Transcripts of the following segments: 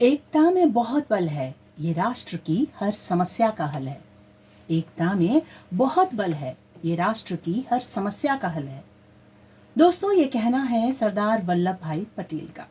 एकता में बहुत बल है, ये राष्ट्र की हर समस्या का हल है। एकता में बहुत बल है, ये राष्ट्र की हर समस्या का हल है। दोस्तों, ये कहना है सरदार वल्लभ भाई पटेल का।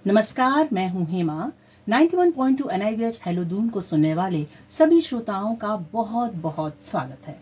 नमस्कार, मैं हूं हेमा। 91.2 NIVH हेलो दून को सुनने वाले सभी श्रोताओं का बहुत बहुत स्वागत है।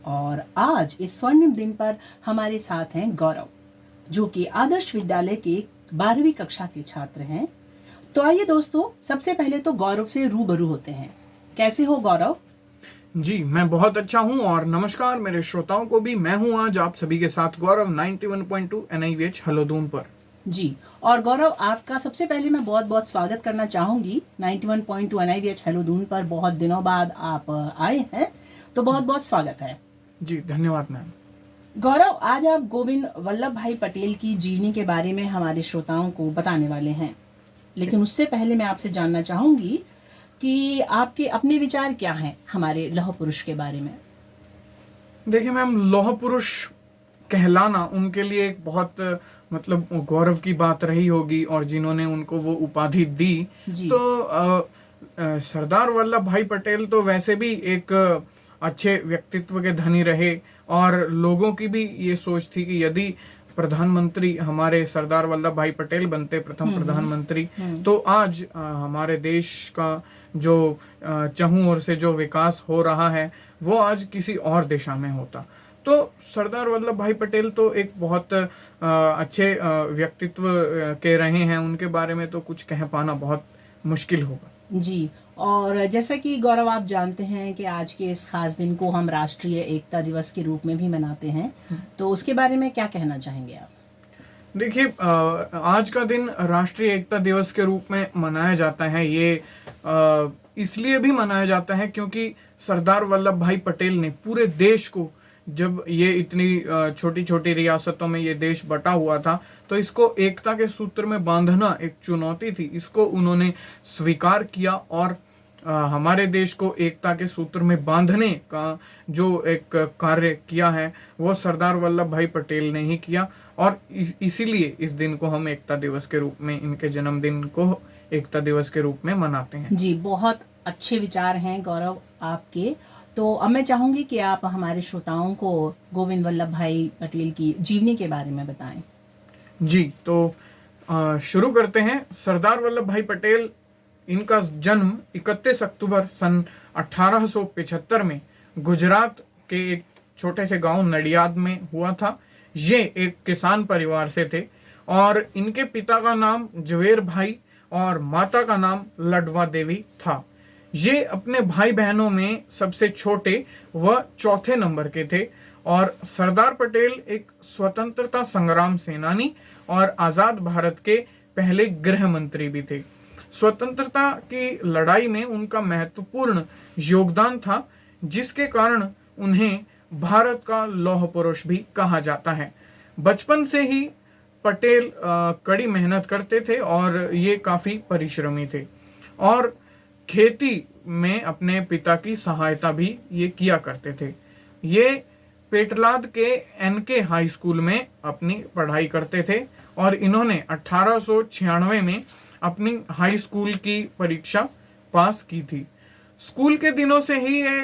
और आज इस स्वर्णिम दिन पर हमारे साथ हैं गौरव, जो कि आदर्श विद्यालय के 12वीं कक्षा के छात्र हैं। तो आइए दोस्तों, सबसे पहले तो गौरव से रूबरू होते हैं। कैसे हो गौरव? जी, मैं बहुत अच्छा हूं और नमस्कार मेरे श्रोताओं को भी। मैं हूं आज आप सभी के साथ गौरव 91.2 NIVH हलोदून पर। जी, और गौरव, आपका सबसे पहले मैं बहुत बहुत स्वागत करना चाहूंगी 91.2 NIVH हेलो दून पर। बहुत दिनों बाद आप आए हैं, तो बहुत बहुत स्वागत है। जी, धन्यवाद मैम। गौरव, आज आप गोविंद वल्लभ भाई पटेल की जीवनी के बारे में हमारे श्रोताओं को बताने वाले हैं, लेकिन उससे पहले मैं आपसे जानना चाहूंगी कि आपके अपने विचार क्या हैं हमारे लौह पुरुष के बारे में। देखिए मैम, लौह पुरुष कहलाना उनके लिए एक बहुत गौरव की बात रही होगी, और जिन्होंने उनको वो उपाधि दी तो सरदार वल्लभ भाई पटेल तो वैसे भी एक अच्छे व्यक्तित्व के धनी रहे, और लोगों की भी ये सोच थी कि यदि प्रधानमंत्री हमारे सरदार वल्लभ भाई पटेल बनते प्रथम प्रधानमंत्री, तो आज हमारे देश का जो चहुं ओर से जो विकास हो रहा है वो आज किसी और दिशा में होता। तो सरदार वल्लभ भाई पटेल तो एक बहुत अच्छे व्यक्तित्व के रहे हैं, उनके बारे में तो कुछ कह पाना बहुत मुश्किल होगा। जी, और जैसा कि गौरव आप जानते हैं कि आज के इस खास दिन को हम राष्ट्रीय एकता दिवस के रूप में भी मनाते हैं, तो उसके बारे में क्या कहना चाहेंगे आप? देखिए, आज का दिन राष्ट्रीय एकता दिवस के रूप में मनाया जाता है। ये इसलिए भी मनाया जाता है क्योंकि सरदार वल्लभ भाई पटेल ने पूरे देश को, जब ये इतनी छोटी छोटी रियासतों में ये देश बटा हुआ था, तो इसको एकता के सूत्र में बांधना एक चुनौती थी। इसको उन्होंने स्वीकार किया और हमारे देश को एकता के सूत्र में बांधने का जो एक कार्य किया है वो सरदार वल्लभ भाई पटेल ने ही किया, और इसीलिए इस दिन को हम एकता दिवस के रूप में, इनके जन्मदिन को एकता दिवस के रूप में मनाते हैं। जी, बहुत अच्छे विचार हैं गौरव आपके। तो अब मैं चाहूंगी कि आप हमारे श्रोताओं को गोविंद वल्लभ भाई पटेल की जीवनी के बारे में बताएं। जी, तो शुरू करते हैं। सरदार वल्लभ भाई पटेल, इनका जन्म 31 अक्टूबर सन 1875 में गुजरात के एक छोटे से गांव नडियाद में हुआ था। ये एक किसान परिवार से थे, और इनके पिता का नाम जवेर भाई और माता का नाम लडवा देवी था। ये अपने भाई बहनों में सबसे छोटे व चौथे नंबर के थे, और सरदार पटेल एक स्वतंत्रता संग्राम सेनानी और आजाद भारत के पहले गृह मंत्री भी थे। स्वतंत्रता की लड़ाई में उनका महत्वपूर्ण योगदान था, जिसके कारण उन्हें भारत का लौह पुरुष भी कहा जाता है। बचपन से ही पटेल कड़ी मेहनत करते थे और ये काफी परिश्रमी थे, और खेती में अपने पिता की सहायता भी ये किया करते थे। ये पेटलाद के NK हाई स्कूल में अपनी पढ़ाई करते थे, और इन्होंने 1896 में अपनी हाई स्कूल की परीक्षा पास की थी। स्कूल के दिनों से ही ये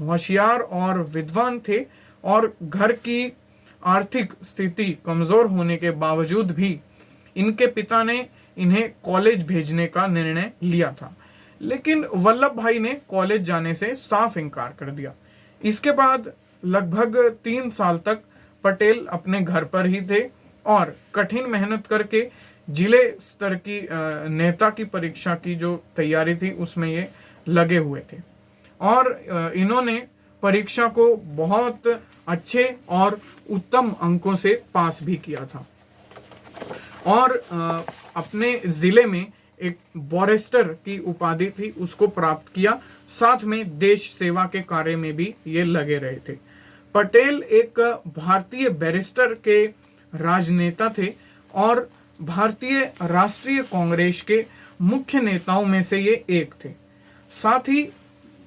होशियार और विद्वान थे, और घर की आर्थिक स्थिति कमजोर होने के बावजूद भी इनके पिता ने इन्हें कॉलेज भेजने का निर्णय लिया था, लेकिन वल्लभ भाई ने कॉलेज जाने से साफ इनकार कर दिया। इसके बाद लगभग 3 साल तक पटेल अपने घर पर ही थे, और कठिन मेहनत करके जिले स्तर की नेता की परीक्षा की जो तैयारी थी उसमें ये लगे हुए थे, और इन्होंने परीक्षा को बहुत अच्छे और उत्तम अंकों से पास भी किया था, और अपने जिले में एक बैरिस्टर की उपाधि थी उसको प्राप्त किया। साथ में देश सेवा के कार्य में भी ये लगे रहे थे। पटेल एक भारतीय बैरिस्टर के राजनेता थे, और भारतीय राष्ट्रीय कांग्रेस के मुख्य नेताओं में से ये एक थे। साथ ही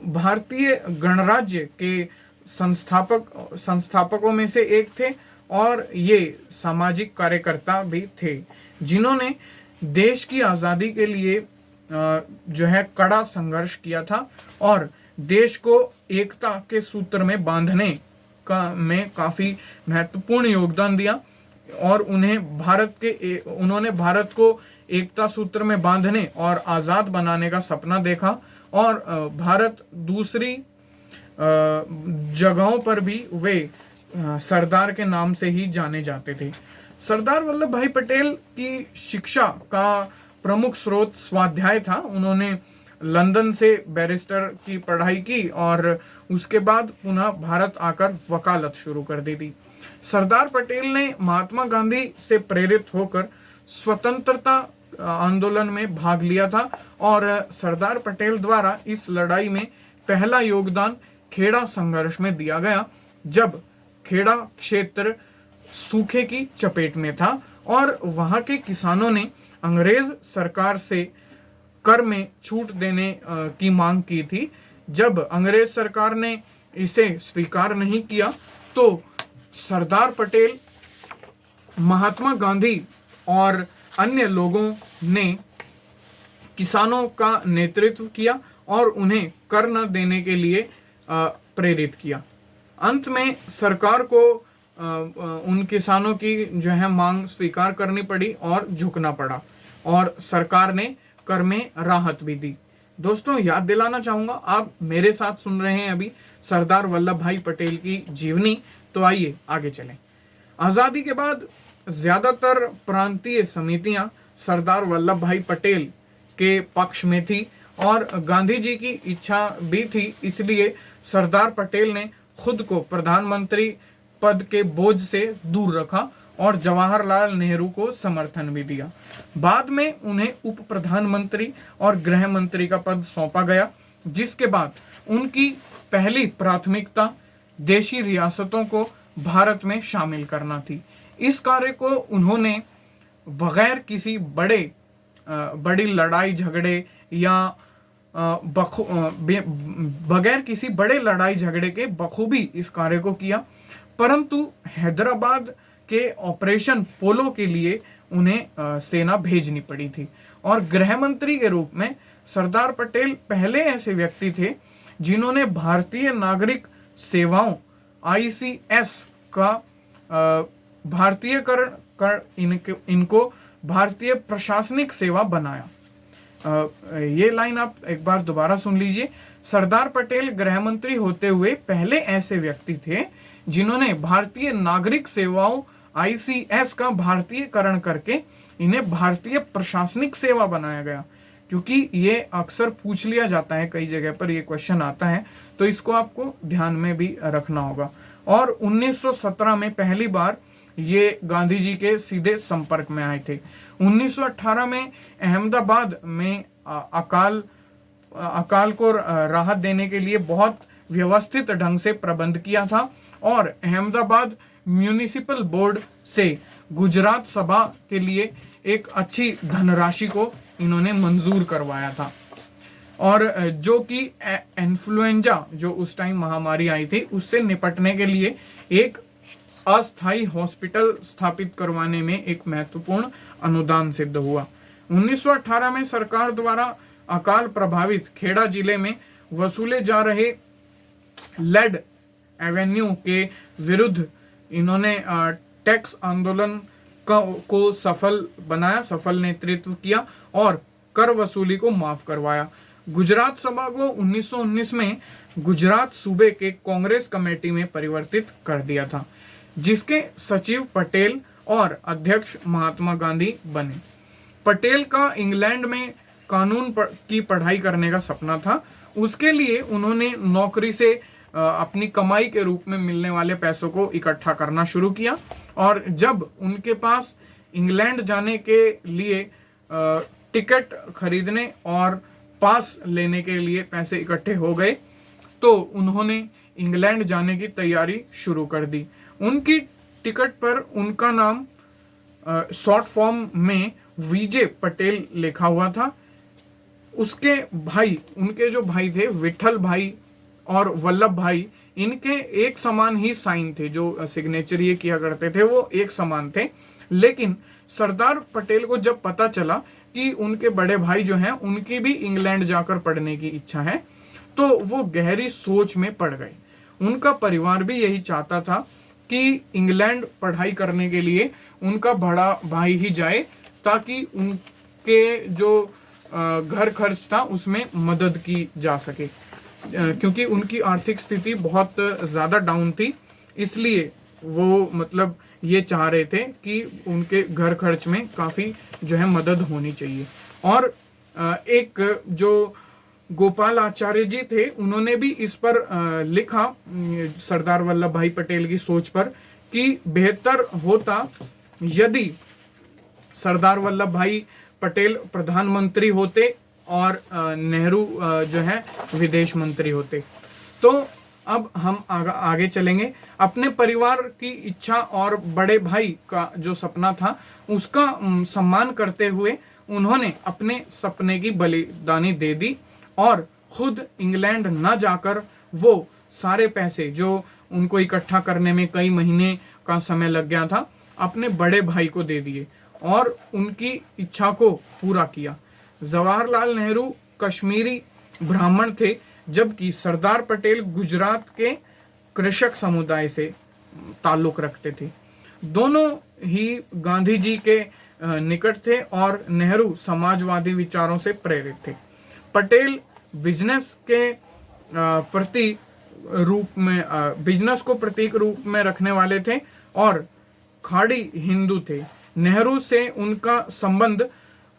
भारतीय गणराज्य के संस्थापकों में से एक थे, और ये सामाजिक कार्यकर्ता भी थे, जिन्होंने देश की आज़ादी के लिए जो है कड़ा संघर्ष किया था और देश को एकता के सूत्र में बांधने का में काफी महत्वपूर्ण योगदान दिया और उन्होंने भारत को एकता सूत्र में बांधने और आजाद बनाने का सपना देखा और भारत दूसरी जगहों पर भी वे सरदार के नाम से ही जाने जाते थे। सरदार वल्लभ भाई पटेल की शिक्षा का प्रमुख स्रोत स्वाध्याय था। उन्होंने लंदन से बैरिस्टर की पढ़ाई की और उसके बाद पुनः भारत आकर वकालत शुरू कर दी थी। सरदार पटेल ने महात्मा गांधी से प्रेरित होकर स्वतंत्रता आंदोलन में भाग लिया था और सरदार पटेल द्वारा इस लड़ाई में पहला योगदान खेड़ा संघर्ष में दिया गया, जब खेड़ा क्षेत्र सूखे की चपेट में था और वहां के किसानों ने अंग्रेज सरकार से कर में छूट देने की मांग की थी। जब अंग्रेज सरकार ने इसे स्वीकार नहीं किया तो सरदार पटेल, महात्मा गांधी और अन्य लोगों ने किसानों का नेतृत्व किया और उन्हें कर न देने के लिए प्रेरित किया। अंत में सरकार को उन किसानों की जो है मांग स्वीकार करनी पड़ी और झुकना पड़ा और सरकार ने कर में राहत भी दी। दोस्तों, याद दिलाना चाहूंगा, आप मेरे साथ सुन रहे हैं अभी सरदार वल्लभ भाई पटेल की जीवनी। तो आइए आगे चलें। आजादी के बाद ज्यादातर प्रांतीय समितियां सरदार वल्लभ भाई पटेल के पक्ष में थी और गांधी जी की इच्छा भी थी, इसलिए सरदार पटेल ने खुद को प्रधानमंत्री पद के बोझ से दूर रखा और जवाहरलाल नेहरू को समर्थन भी दिया। बाद में उन्हें उप प्रधानमंत्री और गृह मंत्री का पद सौंपा गया, जिसके बाद उनकी पहली प्राथमिकता देशी रियासतों को भारत में शामिल करना थी। इस कार्य को उन्होंने बगैर किसी बड़ी लड़ाई झगड़े या बगैर किसी बड़े लड़ाई झगड़े के बखूबी इस कार्य को किया, परंतु हैदराबाद के ऑपरेशन पोलो के लिए उन्हें सेना भेजनी पड़ी थी और गृह मंत्री के रूप में सरदार पटेल पहले ऐसे व्यक्ति थे जिन्होंने भारतीय नागरिक सेवाओं ICS का भारतीयकरण कर इनको भारतीय प्रशासनिक सेवा बनाया। ये लाइन आप एक बार दोबारा सुन लीजिए। सरदार पटेल गृह मंत्री होते हुए पहले ऐसे व्यक्ति थे जिन्होंने भारतीय नागरिक सेवाओं ICS का भारतीयकरण करके इन्हें भारतीय प्रशासनिक सेवा बनाया गया, क्योंकि ये अक्सर पूछ लिया जाता है, कई जगह पर ये क्वेश्चन आता है, तो इसको आपको ध्यान में भी रखना होगा। और 1917 में पहली बार ये गांधी जी के सीधे संपर्क में आए थे। 1918 में अहमदाबाद में अकाल को राहत देने के लिए बहुत व्यवस्थित ढंग से प्रबंध किया था और अहमदाबाद म्यूनिसिपल बोर्ड से गुजरात सभा के लिए एक अच्छी धनराशि को इन्होंने मंजूर करवाया था और जो कि इन्फ्लुएंजा जो उस टाइम महामारी आई थी उससे निपटने के लिए एक अस्थायी हॉस्पिटल स्थापित करवाने में एक महत्वपूर्ण अनुदान सिद्ध हुआ। 1918 में सरकार द्वारा अकाल प्रभावित खेड़ा जिले में वसूले जा रहे लेड एवेन्यू के विरुद्ध इन्होंने टैक्स आंदोलन को सफल नेतृत्व किया और कर वसूली को माफ करवाया। गुजरात सभा को 1919 में गुजरात सूबे के कांग्रेस कमेटी में परिवर्तित कर दिया था, जिसके सचिव पटेल और अध्यक्ष महात्मा गांधी बने। पटेल का इंग्लैंड में कानून की पढ़ाई करने का सपना था। उसके लिए उन्होंने नौकरी से अपनी कमाई के रूप में मिलने वाले पैसों को इकट्ठा करना शुरू किया और जब उनके पास इंग्लैंड जाने के लिए टिकट खरीदने और पास लेने के लिए पैसे इकट्ठे हो गए तो उन्होंने इंग्लैंड जाने की तैयारी शुरू कर दी। उनकी टिकट पर उनका नाम शॉर्ट फॉर्म में विजय पटेल लिखा हुआ था। उसके भाई, उनके जो भाई थे विठल भाई और वल्लभ भाई, इनके एक समान ही साइन थे, जो सिग्नेचर ये किया करते थे वो एक समान थे। लेकिन सरदार पटेल को जब पता चला कि उनके बड़े भाई जो हैं उनकी भी इंग्लैंड जाकर पढ़ने की इच्छा है, तो वो गहरी सोच में पड़ गए। उनका परिवार भी यही चाहता था कि इंग्लैंड पढ़ाई करने के लिए उनका बड़ा भाई ही जाए, ताकि उनके जो घर खर्च था उसमें मदद की जा सके, क्योंकि उनकी आर्थिक स्थिति बहुत ज़्यादा डाउन थी। इसलिए वो मतलब ये चाह रहे थे कि उनके घर खर्च में काफ़ी जो है मदद होनी चाहिए। और एक जो गोपाल आचार्य जी थे, उन्होंने भी इस पर लिखा सरदार वल्लभ भाई पटेल की सोच पर कि बेहतर होता यदि सरदार वल्लभ भाई पटेल प्रधानमंत्री होते और नेहरू जो है विदेश मंत्री होते। तो अब हम आगे चलेंगे। अपने परिवार की इच्छा और बड़े भाई का जो सपना था उसका सम्मान करते हुए उन्होंने अपने सपने की बलिदानी दे दी और खुद इंग्लैंड न जाकर वो सारे पैसे जो उनको इकट्ठा करने में कई महीने का समय लग गया था, अपने बड़े भाई को दे दिए और उनकी इच्छा को पूरा किया। जवाहरलाल नेहरू कश्मीरी ब्राह्मण थे, जबकि सरदार पटेल गुजरात के कृषक समुदाय से ताल्लुक रखते थे। दोनों ही गांधी जी के निकट थे और नेहरू समाजवादी विचारों से प्रेरित थे। पटेल बिजनेस के प्रति रूप में बिजनेस को प्रतीक रूप में रखने वाले थे और खाड़ी हिंदू थे। नेहरू से उनका संबंध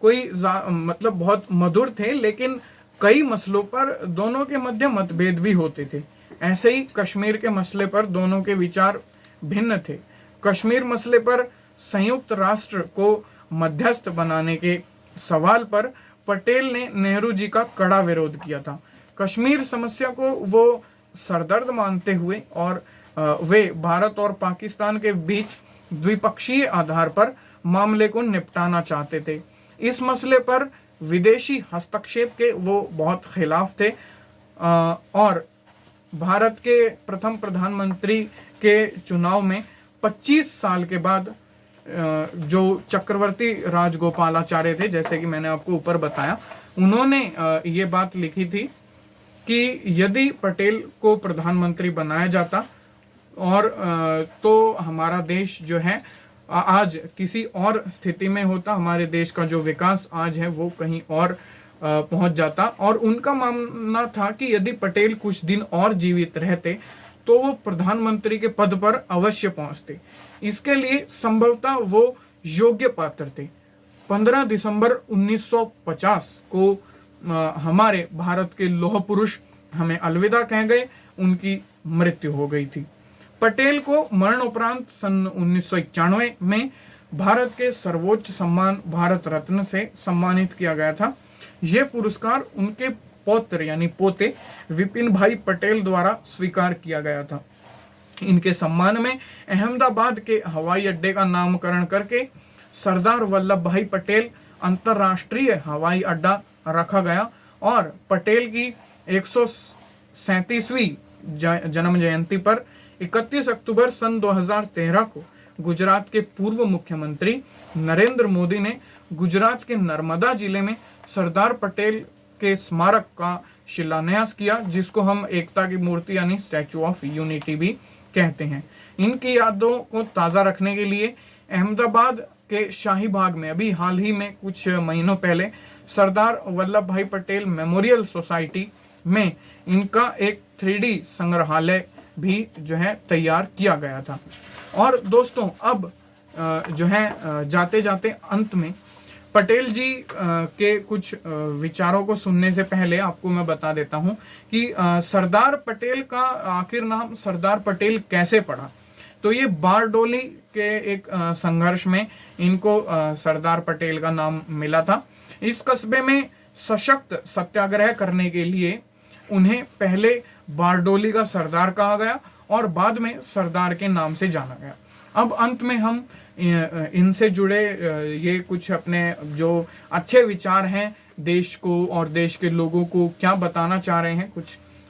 कोई मतलब बहुत मधुर थे, लेकिन कई मसलों पर दोनों के मध्य मतभेद भी होते थे। ऐसे ही कश्मीर के मसले पर दोनों के विचार भिन्न थे। कश्मीर मसले पर संयुक्त राष्ट्र को मध्यस्थ बनाने के सवाल पर पटेल ने नेहरू जी का कड़ा विरोध किया था। कश्मीर समस्या को वो सरदर्द मानते हुए और वे भारत और पाकिस्तान के बीच द्विपक्षीय आधार पर मामले को निपटाना चाहते थे। इस मसले पर विदेशी हस्तक्षेप के वो बहुत खिलाफ थे और भारत के प्रथम प्रधानमंत्री के चुनाव में 25 साल के बाद जो चक्रवर्ती राजगोपालाचार्य थे, जैसे कि मैंने आपको ऊपर बताया, उन्होंने ये बात लिखी थी कि यदि पटेल को प्रधानमंत्री बनाया जाता और तो हमारा देश जो है आज किसी और स्थिति में होता, हमारे देश का जो विकास आज है वो कहीं और पहुंच जाता। और उनका मानना था कि यदि पटेल कुछ दिन और जीवित रहते तो वो प्रधानमंत्री के पद पर अवश्य पहुंचते। इसके लिए संभवतः वो योग्य पात्र थे। 15 दिसंबर 1950 को हमारे भारत के लौह पुरुष हमें अलविदा कह गए, उनकी मृत्यु हो गई थी। पटेल को मरणोपरांत सन 1991 में भारत के सर्वोच्च सम्मान भारत रत्न से सम्मानित किया गया था। यह पुरस्कार उनके पौत्र यानी पोते विपिन भाई पटेल द्वारा स्वीकार किया गया था। इनके सम्मान में अहमदाबाद के हवाई अड्डे का नामकरण करके सरदार वल्लभ भाई पटेल अंतर्राष्ट्रीय हवाई अड्डा रखा गया और पटेल की 137वीं जन्म जयंती पर 31 अक्टूबर सन 2013 को गुजरात के पूर्व मुख्यमंत्री नरेंद्र मोदी ने गुजरात के नर्मदा जिले में सरदार पटेल के स्मारक का शिलान्यास किया, जिसको हम एकता की मूर्ति यानी स्टैचू ऑफ यूनिटी भी कहते हैं। इनकी यादों को ताज़ा रखने के लिए अहमदाबाद के शाही बाग में अभी हाल ही में कुछ महीनों पहले सरदार वल्लभ भाई पटेल मेमोरियल सोसाइटी में इनका एक 3D संग्रहालय भी जो है तैयार किया गया था। और दोस्तों अब जो है जाते जाते अंत में पटेल जी के कुछ विचारों को सुनने से पहले आपको मैं बता देता हूं कि सरदार पटेल का आखिर नाम सरदार पटेल कैसे पड़ा। तो ये बारडोली के एक संघर्ष में इनको सरदार पटेल का नाम मिला था। इस कस्बे में सशक्त सत्याग्रह करने के लिए उन्हें पहले बारडोली का सरदार कहा गया और बाद में सरदार के नाम से जाना गया। अब अंत में हम इनसे जुड़े ये कुछ अपने जो अच्छे विचार हैं देश को और देश के लोगों को क्या बताना चाह रहे हैं, कुछ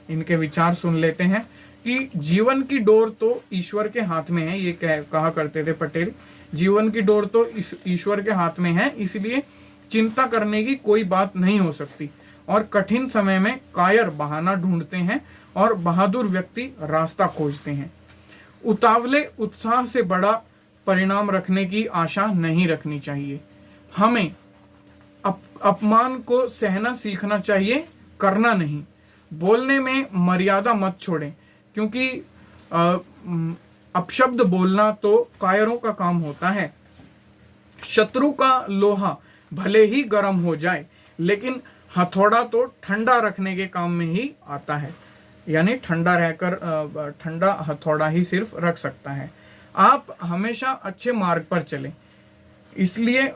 इनके विचार सुन लेते हैं। कि जीवन की डोर तो ईश्वर के हाथ में है, ये कहा करते थे पटेल, जीवन की डोर तो इस ईश्वर के हाथ में है, इसलिए चिंता करने की कोई बात नहीं हो सकती। और कठिन समय में कायर बहाना ढूंढते हैं और बहादुर व्यक्ति रास्ता खोजते हैं। उतावले उत्साह से बड़ा परिणाम रखने की आशा नहीं रखनी चाहिए। हमें अपमान को सहना सीखना चाहिए, करना नहीं। बोलने में मर्यादा मत छोड़ें, क्योंकि अपशब्द बोलना तो कायरों का काम होता है। शत्रु का लोहा भले ही गर्म हो जाए, लेकिन हथौड़ा तो ठंडा रखने के काम में ही आता है। यानी ठंडा रहकर ठंडा हथौड़ा ही सिर्फ रख सकता है। आप हमेशा अच्छे मार्ग पर चलें, इसलिए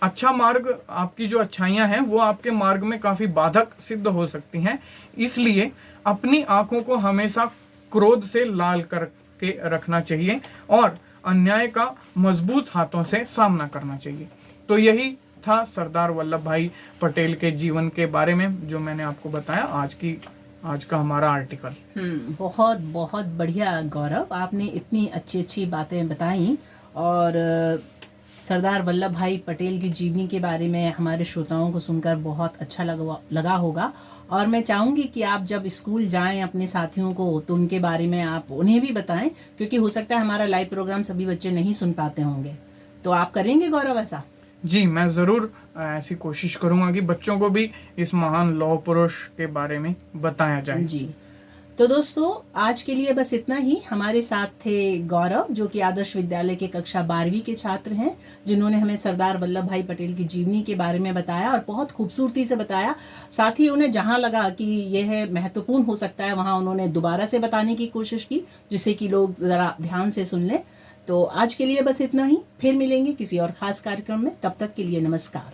अच्छा मार्ग, आपकी जो अच्छाइयां हैं वो आपके मार्ग में काफी बाधक सिद्ध हो सकती हैं। इसलिए अपनी आंखों को हमेशा क्रोध से लाल करके रखना चाहिए और अन्याय का मजबूत हाथों से सामना करना चाहिए। तो यही था सरदार वल्लभ भाई पटेल के जीवन के बारे में जो मैंने आपको बताया आज का हमारा आर्टिकल। बहुत बहुत बढ़िया गौरव, आपने इतनी अच्छी अच्छी बातें बताई और सरदार वल्लभ भाई पटेल की जीवनी के बारे में हमारे श्रोताओं को सुनकर बहुत अच्छा लगा होगा। और मैं चाहूँगी कि आप जब स्कूल जाएं अपने साथियों को तो उनके बारे में आप उन्हें भी बताएं, क्योंकि हो सकता है हमारा लाइव प्रोग्राम सभी बच्चे नहीं सुन पाते होंगे। तो आप करेंगे गौरव ऐसा? जी, मैं ज़रूर ऐसी कोशिश करूंगा कि बच्चों को भी इस महान लौह पुरुष के बारे में बताया जाए। जी, तो दोस्तों आज के लिए बस इतना ही। हमारे साथ थे गौरव, जो कि आदर्श विद्यालय के कक्षा 12वीं के छात्र हैं, जिन्होंने हमें सरदार वल्लभ भाई पटेल की जीवनी के बारे में बताया और बहुत खूबसूरती से बताया। साथ ही उन्हें जहां लगा कि यह महत्वपूर्ण हो सकता है वहां उन्होंने दोबारा से बताने की कोशिश की, जिससे कि लोग ज़रा ध्यान से सुन लें। तो आज के लिए बस इतना ही, फिर मिलेंगे किसी और खास कार्यक्रम में। तब तक के लिए नमस्कार।